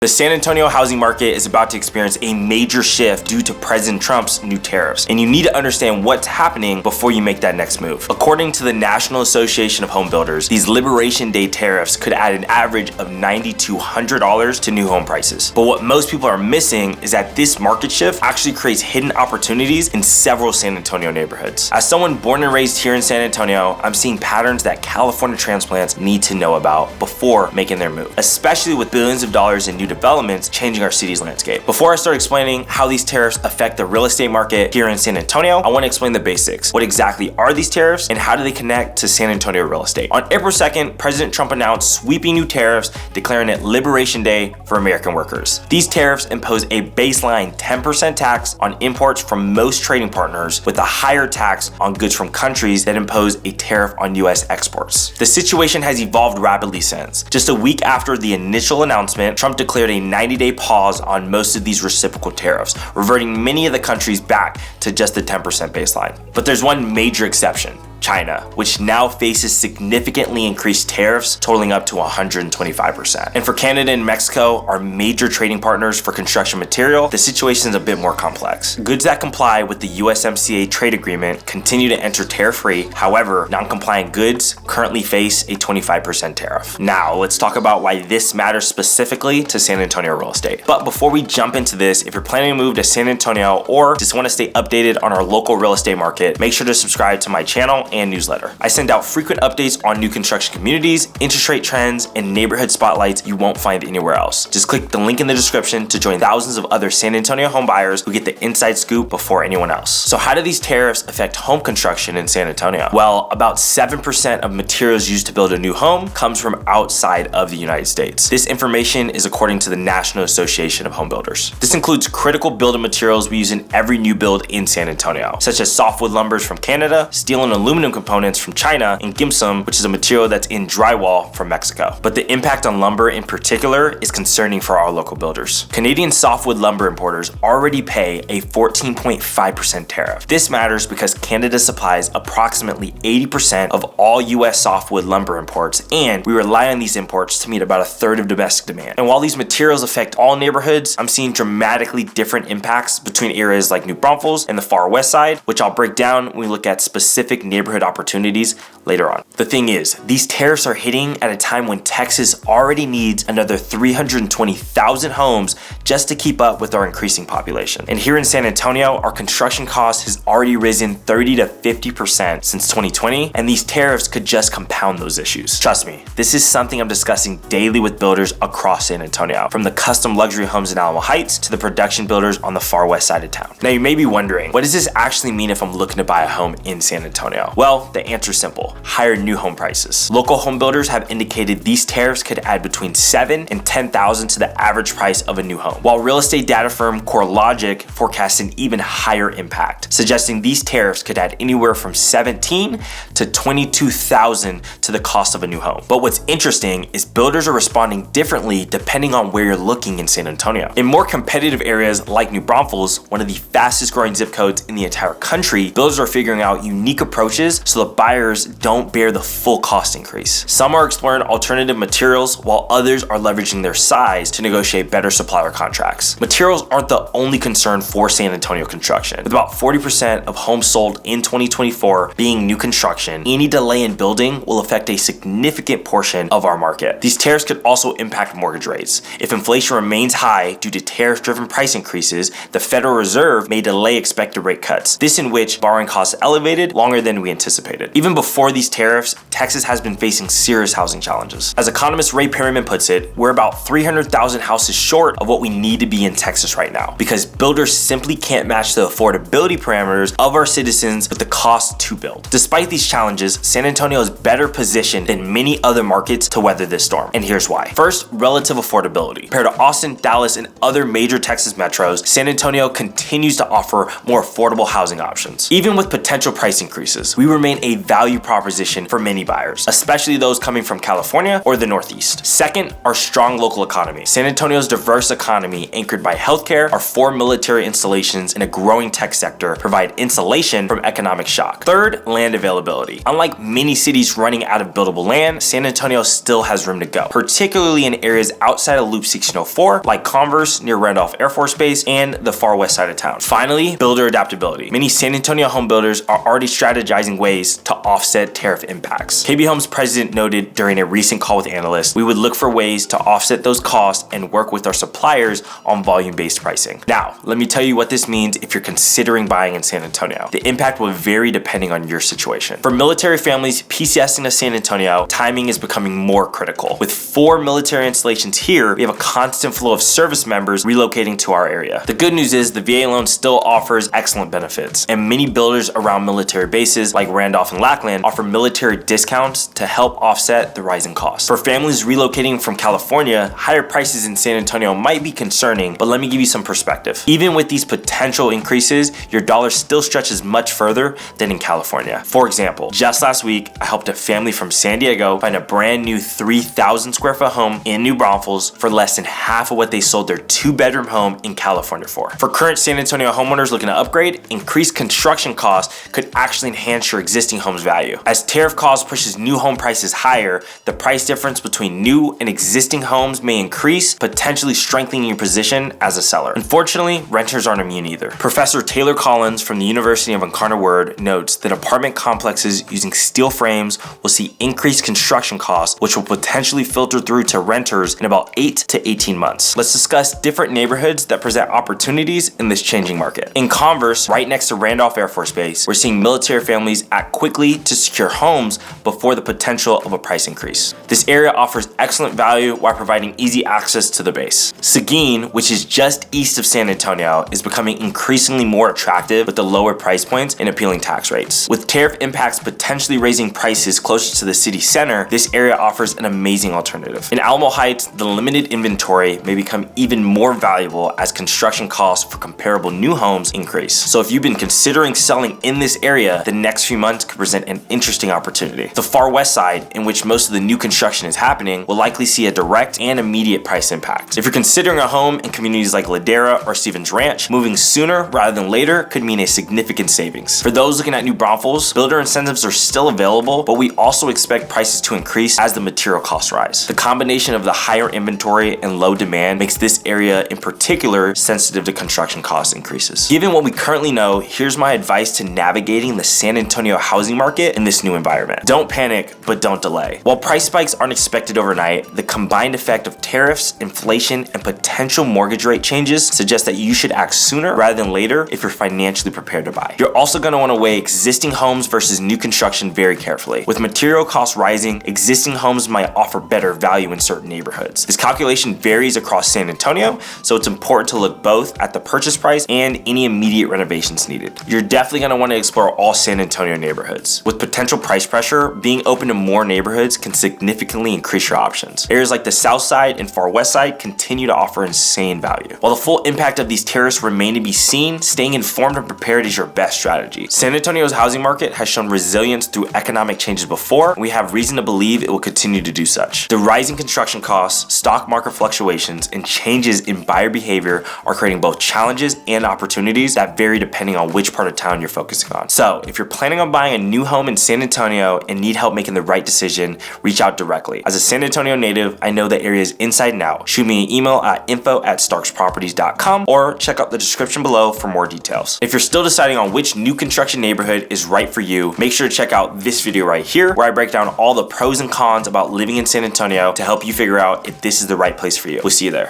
The San Antonio housing market is about to experience a major shift due to President Trump's new tariffs, and you need to understand what's happening before you make that next move. According to the National Association of Home Builders, these Liberation Day tariffs could add an average of $9,200 to new home prices. But what most people are missing is that this market shift actually creates hidden opportunities in several San Antonio neighborhoods. As someone born and raised here in San Antonio, I'm seeing patterns that California transplants need to know about before making their move, especially with billions of dollars in new developments changing our city's landscape. Before I start explaining how these tariffs affect the real estate market here in San Antonio, I want to explain the basics. What exactly are these tariffs and how do they connect to San Antonio real estate? On April 2nd, President Trump announced sweeping new tariffs, declaring it Liberation Day for American workers. These tariffs impose a baseline 10% tax on imports from most trading partners, with a higher tax on goods from countries that impose a tariff on US exports. The situation has evolved rapidly since. Just a week after the initial announcement, Trump declared a 90-day pause on most of these reciprocal tariffs, reverting many of the countries back to just the 10% baseline. But there's one major exception: China, which now faces significantly increased tariffs totaling up to 125%. And for Canada and Mexico, our major trading partners for construction material, the situation is a bit more complex. Goods that comply with the USMCA trade agreement continue to enter tariff-free. However, non-compliant goods currently face a 25% tariff. Now, let's talk about why this matters specifically to San Antonio real estate. But before we jump into this, if you're planning to move to San Antonio or just want to stay updated on our local real estate market, make sure to subscribe to my channel and newsletter. I send out frequent updates on new construction communities, interest rate trends, and neighborhood spotlights you won't find anywhere else. Just click the link in the description to join thousands of other San Antonio home buyers who get the inside scoop before anyone else. So how do these tariffs affect home construction in San Antonio? Well, about 7% of materials used to build a new home comes from outside of the United States. This information is according to the National Association of Home Builders. This includes critical building materials we use in every new build in San Antonio, such as softwood lumbers from Canada, steel and aluminum components from China, and gypsum, which is a material that's in drywall from Mexico. But the impact on lumber in particular is concerning for our local builders. Canadian softwood lumber importers already pay a 14.5% tariff. This matters because Canada supplies approximately 80% of all US softwood lumber imports, and we rely on these imports to meet about a third of domestic demand. And while these materials affect all neighborhoods, I'm seeing dramatically different impacts between areas like New Braunfels and the far west side, which I'll break down when we look at specific neighborhood opportunities later on. The thing is, these tariffs are hitting at a time when Texas already needs another 320,000 homes just to keep up with our increasing population. And here in San Antonio, our construction cost has already risen 30 to 50% since 2020, and these tariffs could just compound those issues. Trust me, this is something I'm discussing daily with builders across San Antonio, from the custom luxury homes in Alamo Heights to the production builders on the far west side of town. Now you may be wondering, what does this actually mean if I'm looking to buy a home in San Antonio? Well, the answer is simple: higher new home prices. Local home builders have indicated these tariffs could add between $7,000 and $10,000 to the average price of a new home, while real estate data firm CoreLogic forecasts an even higher impact, suggesting these tariffs could add anywhere from $17,000 to $22,000 to the cost of a new home. But what's interesting is builders are responding differently depending on where you're looking in San Antonio. In more competitive areas like New Braunfels, one of the fastest growing zip codes in the entire country, builders are figuring out unique approaches so the buyers don't bear the full cost increase. Some are exploring alternative materials, while others are leveraging their size to negotiate better supplier contracts. Materials aren't the only concern for San Antonio construction. With about 40% of homes sold in 2024 being new construction, any delay in building will affect a significant portion of our market. These tariffs could also impact mortgage rates. If inflation remains high due to tariff-driven price increases, the Federal Reserve may delay expected rate cuts, this in which borrowing costs elevated longer than we anticipated. Even before these tariffs, Texas has been facing serious housing challenges. As economist Ray Perryman puts it, we're about 300,000 houses short of what we need to be in Texas right now, because builders simply can't match the affordability parameters of our citizens with the cost to build. Despite these challenges, San Antonio is better positioned than many other markets to weather this storm, and here's why. First, relative affordability. Compared to Austin, Dallas, and other major Texas metros, San Antonio continues to offer more affordable housing options. Even with potential price increases, we remain a value proposition for many buyers, especially those coming from California or the Northeast. Second, our strong local economy. San Antonio's diverse economy, anchored by healthcare, our 4 military installations, and a growing tech sector provide insulation from economic shock. Third, land availability. Unlike many cities running out of buildable land, San Antonio still has room to go, particularly in areas outside of Loop 1604, like Converse near Randolph Air Force Base and the far west side of town. Finally, builder adaptability. Many San Antonio home builders are already strategizing ways to offset tariff impacts. KB Home's president noted during a recent call with analysts, we would look for ways to offset those costs and work with our suppliers on volume-based pricing. Now, let me tell you what this means if you're considering buying in San Antonio. The impact will vary depending on your situation. For military families PCSing to San Antonio, timing is becoming more critical. With 4 military installations here, we have a constant flow of service members relocating to our area. The good news is the VA loan still offers excellent benefits, and many builders around military bases like Randolph and Lackland offer military discounts to help offset the rising costs. For families relocating from California, higher prices in San Antonio might be concerning, but let me give you some perspective. Even with these potential increases, your dollar still stretches much further than in California. For example, just last week, I helped a family from San Diego find a brand new 3,000 square foot home in New Braunfels for less than half of what they sold their 2-bedroom home in California for. For current San Antonio homeowners looking to upgrade, increased construction costs could actually enhance your existing home's value. As tariff costs pushes new home prices higher, the price difference between new and existing homes may increase, potentially strengthening your position as a seller. Unfortunately, renters aren't immune either. Professor Taylor Collins from the University of Incarnate-Word notes that apartment complexes using steel frames will see increased construction costs, which will potentially filter through to renters in about 8 to 18 months. Let's discuss different neighborhoods that present opportunities in this changing market. In Converse, right next to Randolph Air Force Base, we're seeing military families act quickly to secure homes before the potential of a price increase. This area offers excellent value while providing easy access to the base. Seguin, which is just east of San Antonio, is becoming increasingly more attractive with the lower price points and appealing tax rates. With tariff impacts potentially raising prices closer to the city center, this area offers an amazing alternative. In Alamo Heights, the limited inventory may become even more valuable as construction costs for comparable new homes increase. So if you've been considering selling in this area, the next few months could present an interesting opportunity. The far west side, in which most of the new construction is happening, will likely see a direct and immediate price impact. If you're considering a home in communities like Ladera or Stevens Ranch, moving sooner rather than later could mean a significant savings. For those looking at New Braunfels, builder incentives are still available, but we also expect prices to increase as the material costs rise. The combination of the higher inventory and low demand makes this area in particular sensitive to construction cost increases. Given what we currently know, here's my advice to navigating the San Antonio housing market in this new environment. Don't panic, but don't delay. While price spikes aren't expected overnight, the combined effect of tariffs, inflation, and potential mortgage rate changes suggests that you should act sooner rather than later if you're financially prepared to buy. You're also going to want to weigh existing homes versus new construction very carefully. With material costs rising, existing homes might offer better value in certain neighborhoods. This calculation varies across San Antonio, so it's important to look both at the purchase price and any immediate renovations needed. You're definitely going to want to explore all San Antonio neighborhoods. With potential price pressure, being open to more neighborhoods can significantly increase your options. Areas like the south side and far west side continue to offer insane value. While the full impact of these tariffs remain to be seen, staying informed and prepared is your best strategy. San Antonio's housing market has shown resilience through economic changes before, and we have reason to believe it will continue to do such. The rising construction costs, stock market fluctuations, and changes in buyer behavior are creating both challenges and opportunities that vary depending on which part of town you're focusing on. So if you're planning on buying a new home in San Antonio and need help making the right decision, reach out directly. As a San Antonio native, I know the area is inside and out. Shoot me an email at info@starksproperties.com or check out the description below for more details. If you're still deciding on which new construction neighborhood is right for you, make sure to check out this video right here where I break down all the pros and cons about living in San Antonio to help you figure out if this is the right place for you. We'll see you there.